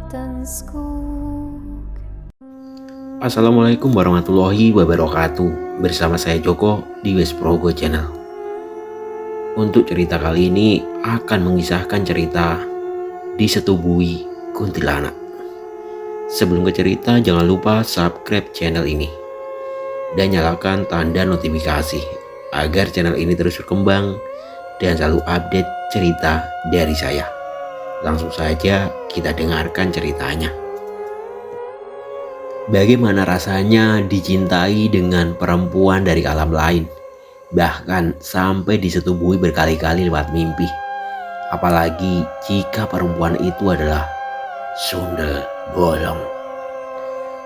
den skog. Assalamualaikum warahmatullahi wabarakatuh. Bersama saya Joko di West Progo Channel. Untuk cerita kali ini akan mengisahkan cerita Disetubui Kuntilanak. Sebelum ke cerita, jangan lupa subscribe channel ini dan nyalakan tanda notifikasi agar channel ini terus berkembang dan selalu update cerita dari saya. Langsung saja kita dengarkan ceritanya. Bagaimana rasanya dicintai dengan perempuan dari alam lain, bahkan sampai disetubui berkali-kali lewat mimpi. Apalagi jika perempuan itu adalah sundel bolong.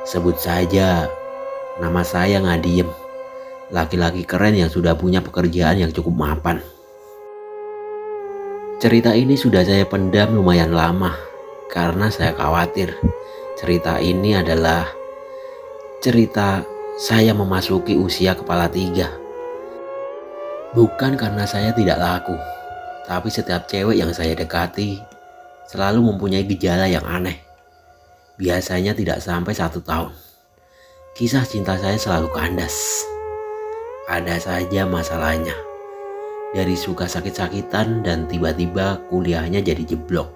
Sebut saja nama saya Ngadiem, laki-laki keren yang sudah punya pekerjaan yang cukup mapan. Cerita ini sudah saya pendam lumayan lama karena saya khawatir cerita ini adalah cerita saya memasuki usia kepala 3. Bukan karena saya tidak laku, tapi setiap cewek yang saya dekati selalu mempunyai gejala yang aneh. Biasanya tidak sampai 1 tahun. Kisah cinta saya selalu kandas. Ada saja masalahnya. Dari suka sakit-sakitan dan tiba-tiba kuliahnya jadi jeblok.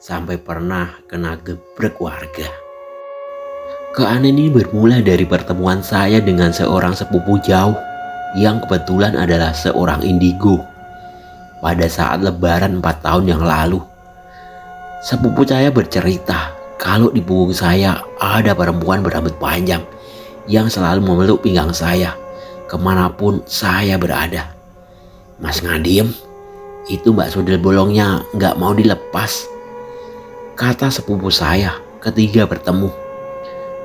Sampai pernah kena gebrek warga. Keanehan ini bermula dari pertemuan saya dengan seorang sepupu jauh yang kebetulan adalah seorang indigo. Pada saat lebaran 4 tahun yang lalu, sepupu saya bercerita kalau di punggung saya ada perempuan berambut panjang yang selalu memeluk pinggang saya kemanapun saya berada. Mas Ngadiem, itu mbak sundel bolongnya gak mau dilepas, kata sepupu saya ketika bertemu.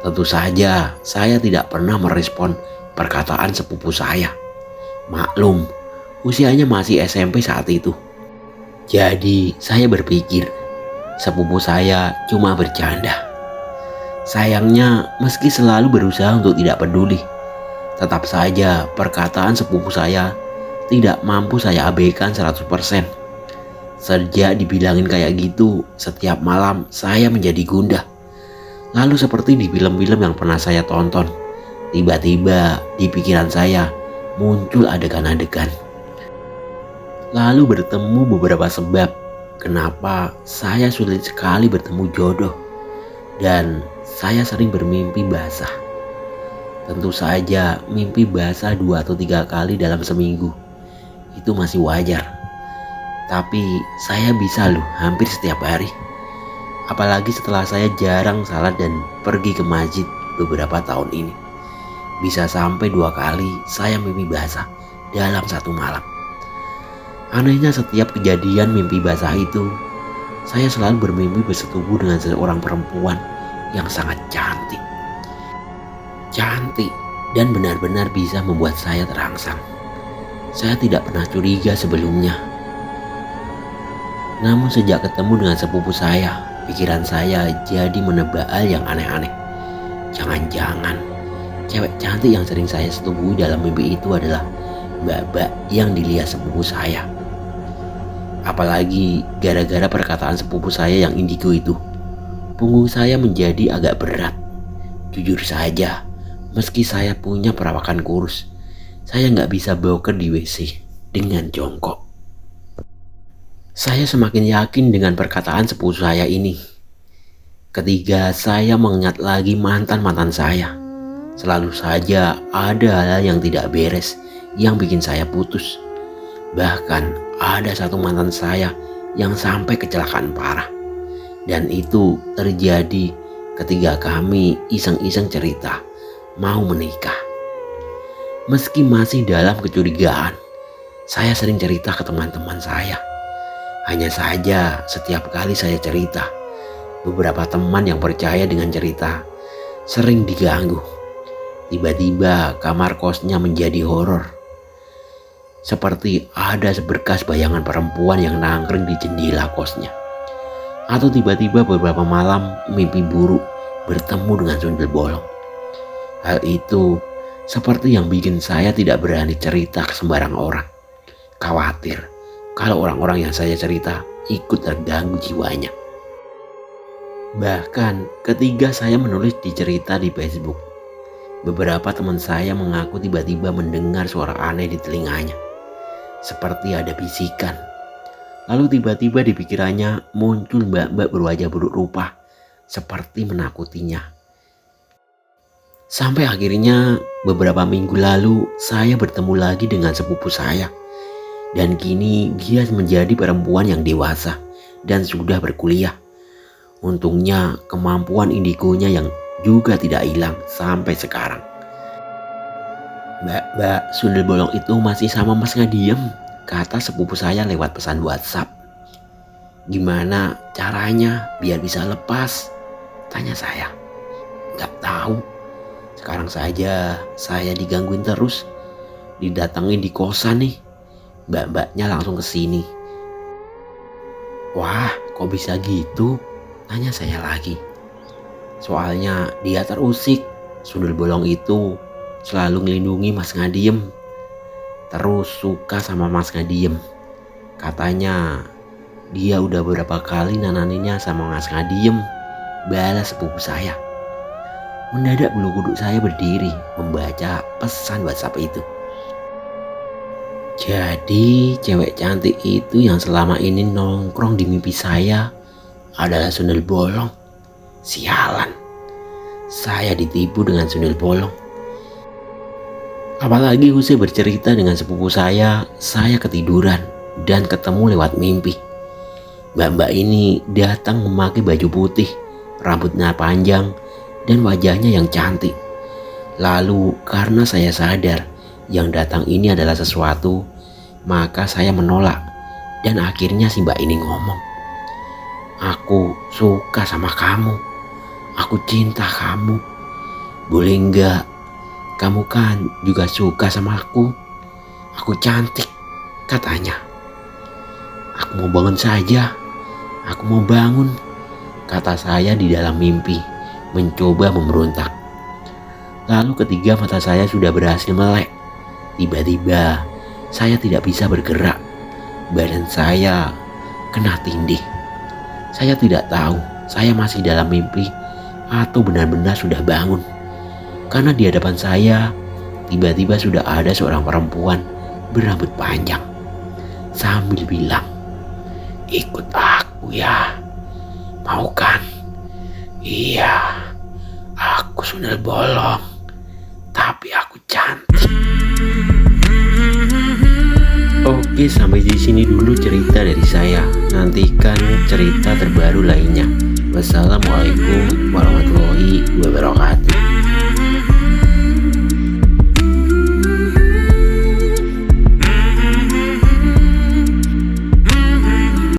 Tentu saja saya tidak pernah merespon perkataan sepupu saya. Maklum, usianya masih SMP saat itu. Jadi saya berpikir sepupu saya cuma bercanda. Sayangnya meski selalu berusaha untuk tidak peduli, tetap saja perkataan sepupu saya tidak mampu saya abaikan 100%. Sejak dibilangin kayak gitu, setiap malam saya menjadi gundah. Lalu seperti di film-film yang pernah saya tonton, tiba-tiba di pikiran saya muncul adegan-adegan. Lalu bertemu beberapa sebab kenapa saya sulit sekali bertemu jodoh. Dan saya sering bermimpi basah. Tentu saja mimpi basah 2 atau 3 kali dalam seminggu itu masih wajar. Tapi saya bisa loh hampir setiap hari. Apalagi setelah saya jarang salat dan pergi ke masjid beberapa tahun ini. Bisa sampai 2 kali saya mimpi basah dalam 1 malam. Anehnya setiap kejadian mimpi basah itu, saya selalu bermimpi bersetubuh dengan seorang perempuan yang sangat cantik. Cantik dan benar-benar bisa membuat saya terangsang. Saya tidak pernah curiga sebelumnya. Namun sejak ketemu dengan sepupu saya, pikiran saya jadi menebak hal yang aneh-aneh. Jangan-jangan cewek cantik yang sering saya setubui dalam mimpi itu adalah mbak-mbak yang dilihat sepupu saya. Apalagi gara-gara perkataan sepupu saya yang indigo itu, punggung saya menjadi agak berat. Jujur saja, meski saya punya perawakan kurus, saya nggak bisa boker di WC dengan jongkok. Saya semakin yakin dengan perkataan sepupu saya ini. Ketika saya mengingat lagi mantan-mantan saya, selalu saja ada hal yang tidak beres yang bikin saya putus. Bahkan ada satu mantan saya yang sampai kecelakaan parah. Dan itu terjadi ketika kami iseng-iseng cerita mau menikah. Meski masih dalam kecurigaan, saya sering cerita ke teman-teman saya. Hanya saja setiap kali saya cerita, beberapa teman yang percaya dengan cerita sering diganggu. Tiba-tiba kamar kosnya menjadi horor. Seperti ada seberkas bayangan perempuan yang nangkring di jendela kosnya. Atau tiba-tiba beberapa malam mimpi buruk bertemu dengan sundel bolong. Hal itu seperti yang bikin saya tidak berani cerita ke sembarang orang. Khawatir kalau orang-orang yang saya cerita ikut terganggu jiwanya. Bahkan ketika saya menulis di cerita di Facebook, beberapa teman saya mengaku tiba-tiba mendengar suara aneh di telinganya, seperti ada bisikan. Lalu tiba-tiba di pikirannya muncul mbak-mbak berwajah buruk rupa, seperti menakutinya. Sampai akhirnya beberapa minggu lalu saya bertemu lagi dengan sepupu saya. Dan kini dia menjadi perempuan yang dewasa dan sudah berkuliah. Untungnya kemampuan indigonya yang juga tidak hilang sampai sekarang. Mbak, sundel bolong itu masih sama Mas Ngadiem, kata sepupu saya lewat pesan WhatsApp. Gimana caranya biar bisa lepas? Tanya saya. Gak tahu. Sekarang saja saya digangguin terus. Didatengin di kosan nih. Mbak-mbaknya langsung kesini. Wah, kok bisa gitu? Tanya saya lagi. Soalnya dia terusik. Sundel bolong itu selalu ngelindungi Mas Ngadiem. Terus suka sama Mas Ngadiem. Katanya dia udah beberapa kali nananinnya sama Mas Ngadiem. Balas sepupu saya. Mendadak bulu kuduk saya berdiri membaca pesan WhatsApp itu. Jadi cewek cantik itu yang selama ini nongkrong di mimpi saya adalah sundel bolong. Sialan, saya ditipu dengan sundel bolong. Apalagi usai bercerita dengan sepupu saya ketiduran dan ketemu lewat mimpi. Mbak-mbak ini datang memakai baju putih, rambutnya panjang, dan wajahnya yang cantik. Lalu karena saya sadar yang datang ini adalah sesuatu, maka saya menolak. Dan akhirnya si mbak ini ngomong, aku suka sama kamu, aku cinta kamu, boleh enggak? Kamu kan juga suka sama aku cantik, katanya. Aku mau bangun saja, aku mau bangun, kata saya di dalam mimpi, mencoba memberontak. Lalu ketiga mata saya sudah berhasil melek. Tiba-tiba saya tidak bisa bergerak, badan saya kena tindih. Saya tidak tahu saya masih dalam mimpi atau benar-benar sudah bangun. Karena di hadapan saya tiba-tiba sudah ada seorang perempuan berambut panjang sambil bilang, ikut aku ya, mau kan? Iya, aku sundel bolong, tapi aku cantik. Oke, sampai di sini dulu cerita dari saya. Nantikan cerita terbaru lainnya. Wassalamualaikum warahmatullahi wabarakatuh.